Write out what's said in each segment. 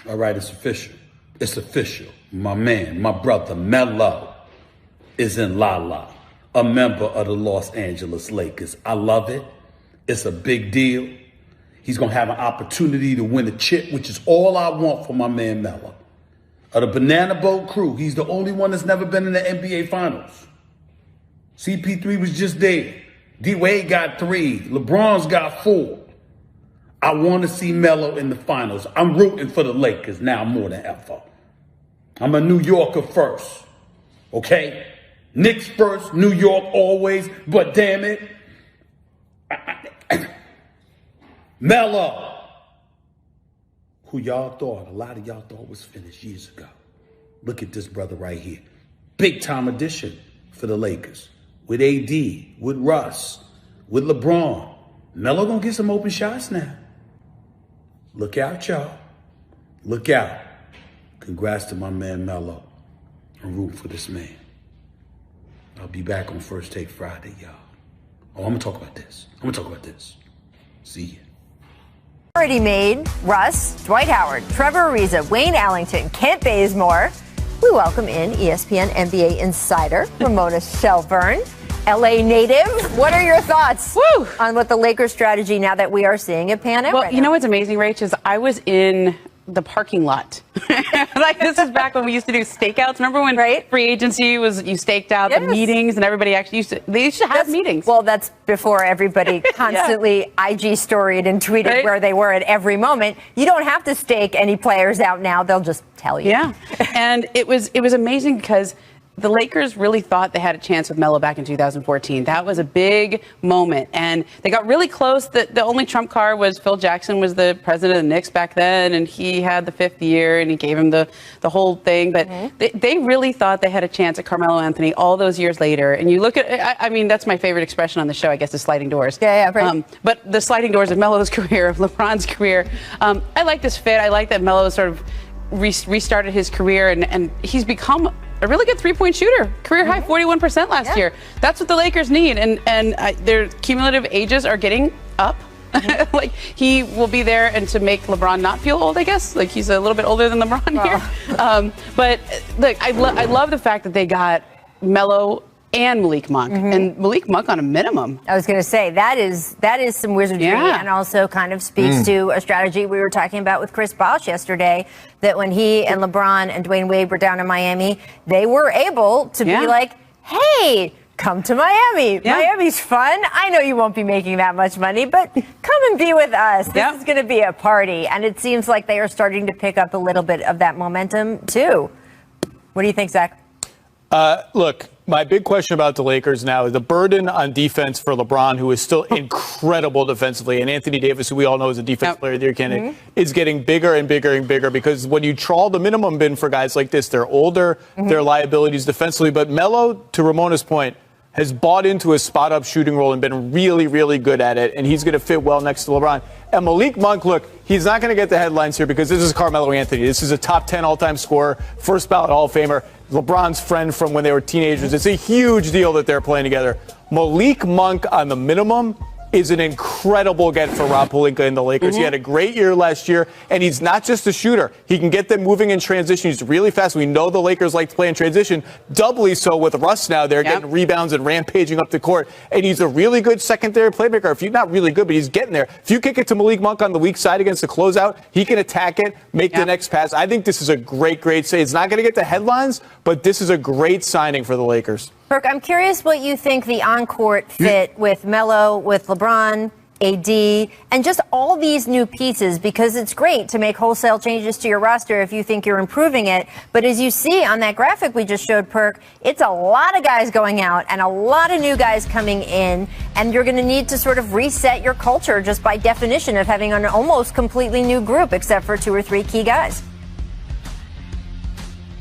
All right, it's official. It's official. My man, my brother, Melo is in La La, a member of the Los Angeles Lakers. I love it. It's a big deal. He's going to have an opportunity to win a chip, which is all I want for my man Melo. Of the Banana Boat crew, he's the only one that's never been in the NBA Finals. CP3 was just there. D-Wade got 3. LeBron's got 4. I want to see Melo in the finals. I'm rooting for the Lakers now more than ever. I'm a New Yorker first, okay? Knicks first, New York always, but damn it. Melo, who y'all thought, a lot of y'all thought was finished years ago. Look at this brother right here. Big time addition for the Lakers. With AD, with Russ, with LeBron. Melo gonna get some open shots now. Look out, y'all. Look out. Congrats to my man Melo. I'm rooting for this man. I'll be back on First Take Friday, y'all. Oh, I'm gonna talk about this. See ya. Already made Russ, Dwight Howard, Trevor Ariza, Wayne Ellington, Kent Bazemore. We welcome in ESPN NBA insider Ramona Shelburne, LA native. What are your thoughts on what the Lakers strategy now that we are seeing it pan out? Well, you know what's amazing, Rach, is I was in the parking lot. Like, this is back when we used to do stakeouts. Remember when free agency was, you staked out the meetings and everybody actually used to have meetings. Well, that's before everybody constantly IG storied and tweeted where they were at every moment. You don't have to stake any players out now. They'll just tell you. Yeah. And it was amazing because the Lakers really thought they had a chance with Melo back in 2014. That was a big moment. And they got really close. The only trump card was Phil Jackson was the president of the Knicks back then, and he had the 5th year, and he gave him the whole thing. But they really thought they had a chance at Carmelo Anthony all those years later. And you look at, I mean, that's my favorite expression on the show, I guess, is sliding doors. Yeah, right. But the sliding doors of Melo's career, of LeBron's career, I like this fit. I like that Melo sort of restarted his career, and he's become a really good three-point shooter. Career high 41% last year. That's what the Lakers need, and their cumulative ages are getting up. Like, he will be there, and to make LeBron not feel old, I guess. Like, he's a little bit older than LeBron here. But look, I love the fact that they got Melo and Malik Monk, and Malik Monk on a minimum. I was going to say, that is some wizardry, and also kind of speaks to a strategy we were talking about with Chris Bosh yesterday, that when he and LeBron and Dwayne Wade were down in Miami, they were able to be like, hey, come to Miami. Miami's fun. I know you won't be making that much money, but come and be with us. This is going to be a party. And it seems like they are starting to pick up a little bit of that momentum, too. What do you think, Zach? Look, my big question about the Lakers now is the burden on defense for LeBron, who is still incredible defensively, and Anthony Davis, who we all know is a defensive player of the year candidate, is getting bigger and bigger and bigger, because when you trawl the minimum bin for guys like this, they're older, they're liabilities defensively. But Melo, to Ramona's point, has bought into a spot-up shooting role and been really, really good at it, and he's going to fit well next to LeBron. And Malik Monk, look, he's not going to get the headlines here because this is Carmelo Anthony. This is a top 10 all-time scorer, first ballot Hall of Famer, LeBron's friend from when they were teenagers. It's a huge deal that they're playing together. Malik Monk on the minimum is an incredible get for Rob Pelinka and the Lakers. He had a great year last year, and he's not just a shooter. He can get them moving in transition. He's really fast. We know the Lakers like to play in transition, doubly so with Russ now. They're getting rebounds and rampaging up the court, and he's a really good secondary playmaker. If you're not really good, but he's getting there. If you kick it to Malik Monk on the weak side against the closeout, he can attack it, make the next pass. I think this is a great say. It's not going to get the headlines, but this is a great signing for the Lakers. Perk, I'm curious what you think the on-court fit with Melo, with LeBron, AD, and just all these new pieces, because it's great to make wholesale changes to your roster if you think you're improving it. But as you see on that graphic we just showed, Perk, it's a lot of guys going out and a lot of new guys coming in, and you're going to need to sort of reset your culture just by definition of having an almost completely new group, except for 2 or 3 key guys.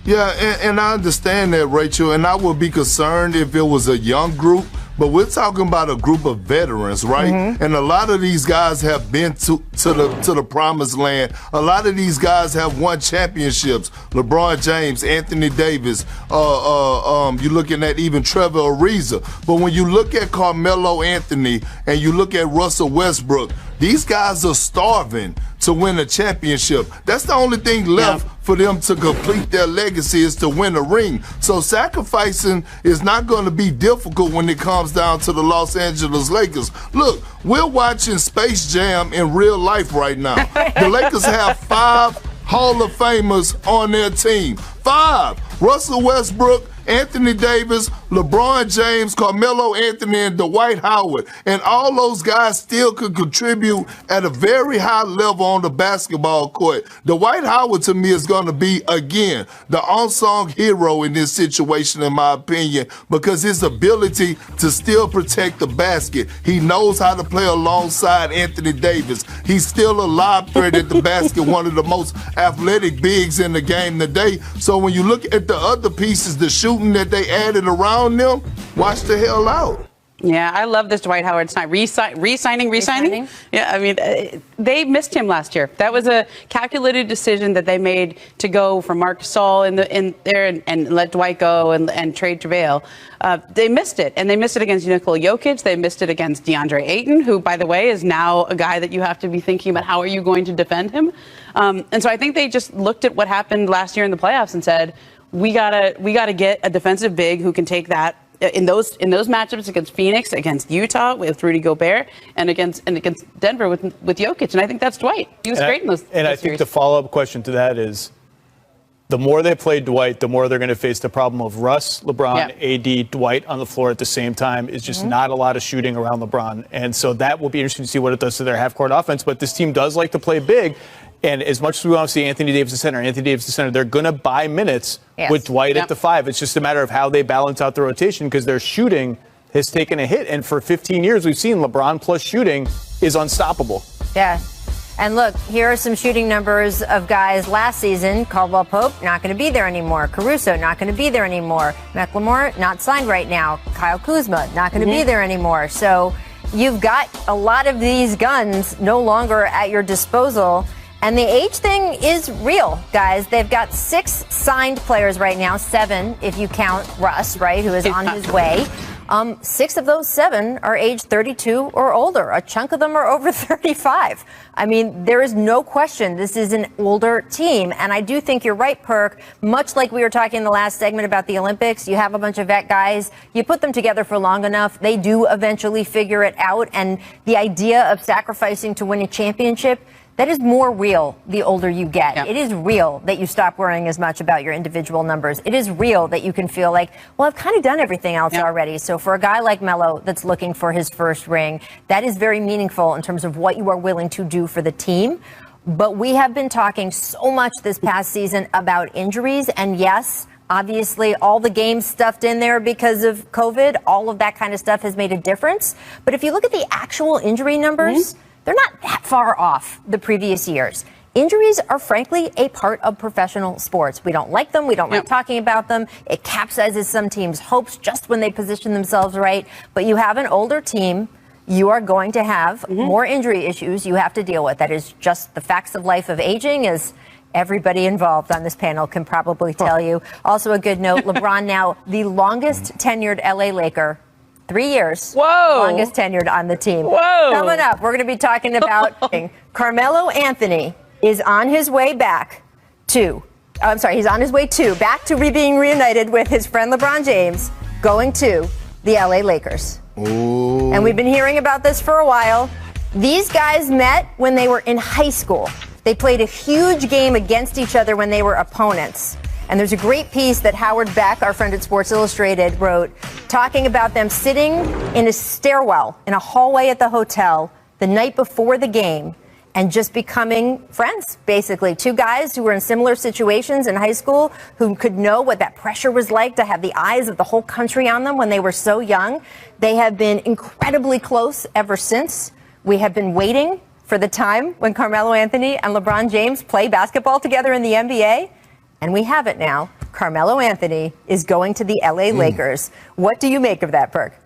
Yeah, and I understand that, Rachel, and I would be concerned if it was a young group, but we're talking about a group of veterans, right? And a lot of these guys have been to the promised land. A lot of these guys have won championships. LeBron James, Anthony Davis, you're looking at even Trevor Ariza. But when you look at Carmelo Anthony and you look at Russell Westbrook, these guys are starving to win a championship. That's the only thing left for them to complete their legacy, is to win a ring. So sacrificing is not going to be difficult when it comes down to the Los Angeles Lakers. Look, we're watching Space Jam in real life right now. The Lakers have 5 Hall of Famers on their team. 5. Russell Westbrook, Anthony Davis, LeBron James, Carmelo Anthony, and Dwight Howard. And all those guys still could contribute at a very high level on the basketball court. Dwight Howard, to me, is going to be, again, the unsung hero in this situation, in my opinion, because his ability to still protect the basket. He knows how to play alongside Anthony Davis. He's still a lob threat at the basket, one of the most athletic bigs in the game today. So when you look at the other pieces, the shooting that they added around them, watch the hell out. Yeah, I love this Dwight Howard sign. Re-signing? Yeah, I mean, they missed him last year. That was a calculated decision that they made to go for Marc Gasol in there and let Dwight go and trade JaVale. They missed it, and they missed it against Nikola Jokic. They missed it against DeAndre Ayton, who, by the way, is now a guy that you have to be thinking about how are you going to defend him. And so I think they just looked at what happened last year in the playoffs and said, we gotta get a defensive big who can take that in those matchups against Phoenix, against Utah with Rudy Gobert, and against Denver with Jokic. And I think that's Dwight. He was great in those. And I think the follow-up question to that is, the more they play Dwight, the more they're going to face the problem of Russ, LeBron, AD, Dwight on the floor at the same time. Is just not a lot of shooting around LeBron. And so that will be interesting to see what it does to their half-court offense. But this team does like to play big. And as much as we want to see Anthony Davis the center, they're going to buy minutes with Dwight at the 5. It's just a matter of how they balance out the rotation, because their shooting has taken a hit. And for 15 years, we've seen LeBron plus shooting is unstoppable. Yeah. And look, here are some shooting numbers of guys last season. Caldwell Pope, not going to be there anymore. Caruso, not going to be there anymore. McLemore, not signed right now. Kyle Kuzma, not going to be there anymore. So you've got a lot of these guns no longer at your disposal. And the age thing is real, guys. They've got 6 signed players right now, 7 if you count Russ, right, who is on his way. 6 of those 7 are age 32 or older. A chunk of them are over 35. I mean, there is no question this is an older team. And I do think you're right, Perk. Much like we were talking in the last segment about the Olympics, you have a bunch of vet guys. You put them together for long enough, they do eventually figure it out. And the idea of sacrificing to win a championship, that is more real the older you get. It is real that you stop worrying as much about your individual numbers. It is real that you can feel like, well, I've kind of done everything else already. So for a guy like Melo that's looking for his first ring, that is very meaningful in terms of what you are willing to do for the team. But we have been talking so much this past season about injuries. And yes, obviously, all the games stuffed in there because of COVID, all of that kind of stuff has made a difference. But if you look at the actual injury numbers, they're not that far off the previous years. Injuries are frankly a part of professional sports. We don't like them. We don't like talking about them. It capsizes some teams' hopes just when they position themselves right. But you have an older team. You are going to have more injury issues you have to deal with. That is just the facts of life of aging, as everybody involved on this panel can probably tell you. Also a good note, LeBron now the longest tenured LA Laker. 3 years. Longest tenured on the team. Coming up, we're going to be talking about Carmelo Anthony is on his way back to being reunited with his friend LeBron James, going to the LA Lakers. Ooh. And we've been hearing about this for a while. These guys met when they were in high school. They played a huge game against each other when they were opponents. And there's a great piece that Howard Beck, our friend at Sports Illustrated, wrote talking about them sitting in a stairwell in a hallway at the hotel the night before the game and just becoming friends, basically. 2 guys who were in similar situations in high school who could know what that pressure was like to have the eyes of the whole country on them when they were so young. They have been incredibly close ever since. We have been waiting for the time when Carmelo Anthony and LeBron James play basketball together in the NBA. And we have it now. Carmelo Anthony is going to the LA Lakers. What do you make of that, Perk?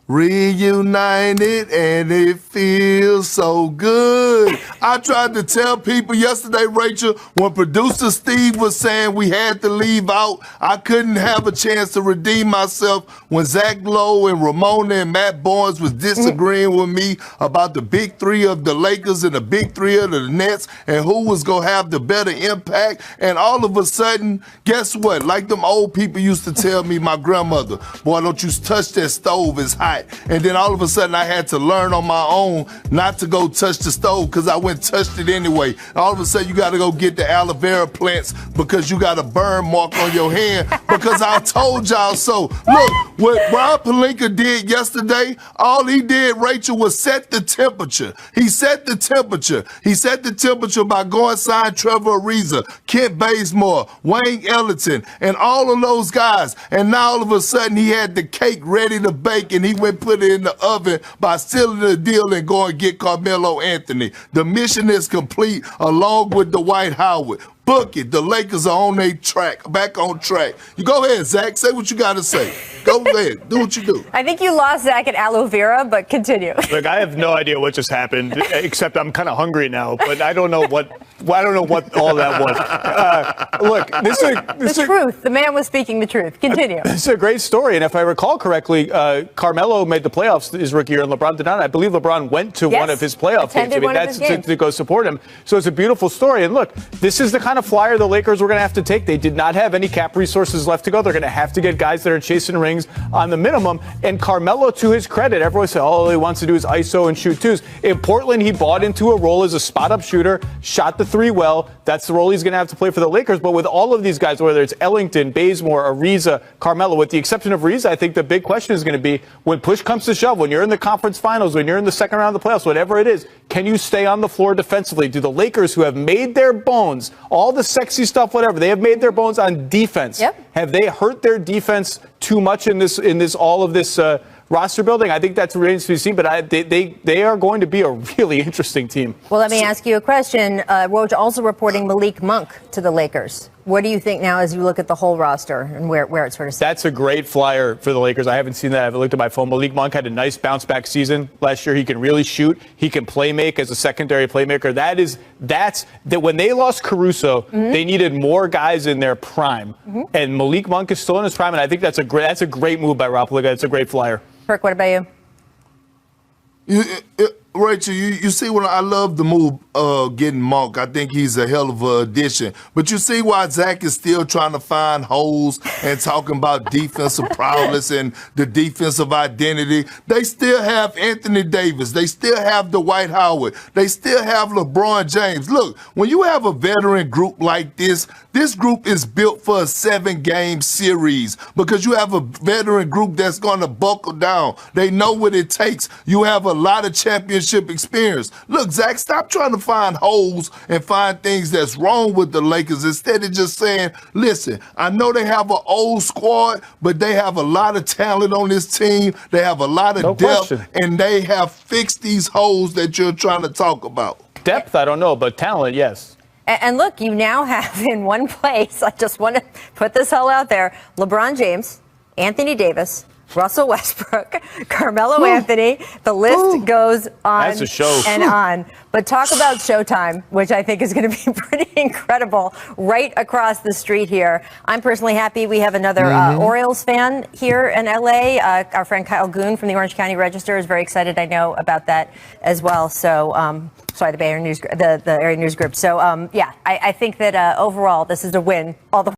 Reunited and it feels so good. I tried to tell people yesterday, Rachel, when producer Steve was saying we had to leave out, I couldn't have a chance to redeem myself when Zach Lowe and Ramona and Matt Barnes was disagreeing with me about the big three of the Lakers and the big three of the Nets and who was going to have the better impact. And all of a sudden, guess what? Like them old people used to tell me, my grandmother, boy, don't you touch that stove, it's hot. And then all of a sudden I had to learn on my own not to go touch the stove because I went and touched it anyway. All of a sudden you got to go get the aloe vera plants because you got a burn mark on your hand because I told y'all so. Look, what Rob Pelinka did yesterday, all he did, Rachel, was set the temperature. He set the temperature. He set the temperature by going sign Trevor Ariza, Kent Bazemore, Wayne Ellington, and all of those guys. And now all of a sudden he had the cake ready to bake and he went put it in the oven by sealing the deal and going to get Carmelo Anthony. The mission is complete along with Dwight Howard. Book it. The Lakers are on their track, back on track. You go ahead, Zach. Say what you got to say. Go ahead. Do what you do. I think you lost Zach at aloe vera, but continue. Look, I have no idea what just happened, except I'm kind of hungry now. But I don't know what all that was. Look, this is the truth. The man was speaking the truth. Continue. This is a great story, and if I recall correctly, Carmelo made the playoffs his rookie year, and LeBron did not. I believe LeBron went to one of his playoff games. That's to go support him. So it's a beautiful story. And look, this is the kind of flyer the Lakers were going to have to take. They did not have any cap resources left to go. They're going to have to get guys that are chasing rings on the minimum. And Carmelo, to his credit, everyone said, all he wants to do is ISO and shoot twos. In Portland, he bought into a role as a spot-up shooter, shot the three well. That's the role he's going to have to play for the Lakers. But with all of these guys, whether it's Ellington, Bazemore, Ariza, Carmelo, with the exception of Ariza, I think the big question is going to be when push comes to shove, when you're in the conference finals, when you're in the second round of the playoffs, whatever it is, can you stay on the floor defensively? Do the Lakers, who have made their bones, all the sexy stuff, whatever, they have made their bones on defense. Yep. Have they hurt their defense too much in all of this roster building? I think that's remains to be seen, but they are going to be a really interesting team. Well, let me ask you a question. Woj also reporting Malik Monk to the Lakers. What do you think now as you look at the whole roster and where it sort of sits? That's a great flyer for the Lakers. I haven't seen that. I haven't looked at my phone. Malik Monk had a nice bounce-back season last year. He can really shoot. He can play make as a secondary playmaker. That's when they lost Caruso, they needed more guys in their prime. And Malik Monk is still in his prime, and I think that's a great move by Rob Pelinka. It's a great flyer. Kirk, what about you? Rachel, you see what I love the move getting Monk. I think he's a hell of an addition. But you see why Zach is still trying to find holes and talking about defensive prowess and the defensive identity. They still have Anthony Davis. They still have Dwight Howard. They still have LeBron James. Look, when you have a veteran group like this group is built for a 7-game series because you have a veteran group that's going to buckle down. They know what it takes. You have a lot of championship experience. Look, Zach, stop trying to find holes and find things that's wrong with the Lakers instead of just saying, listen, I know they have an old squad, but they have a lot of talent on this team. They have a lot of depth, and they have fixed these holes that you're trying to talk about. Depth, I don't know, but talent, yes. And look, you now have in one place, I just want to put this all out there, LeBron James, Anthony Davis, Russell Westbrook, Carmelo Anthony. The list goes on That's a show. and on. But talk about Showtime, which I think is going to be pretty incredible right across the street here. I'm personally happy we have another Orioles fan here in L.A. Our friend Kyle Goon from the Orange County Register is very excited, I know, about that as well. So, sorry, the Bay Area News, the Area News Group. So, yeah, I think that overall this is a win all the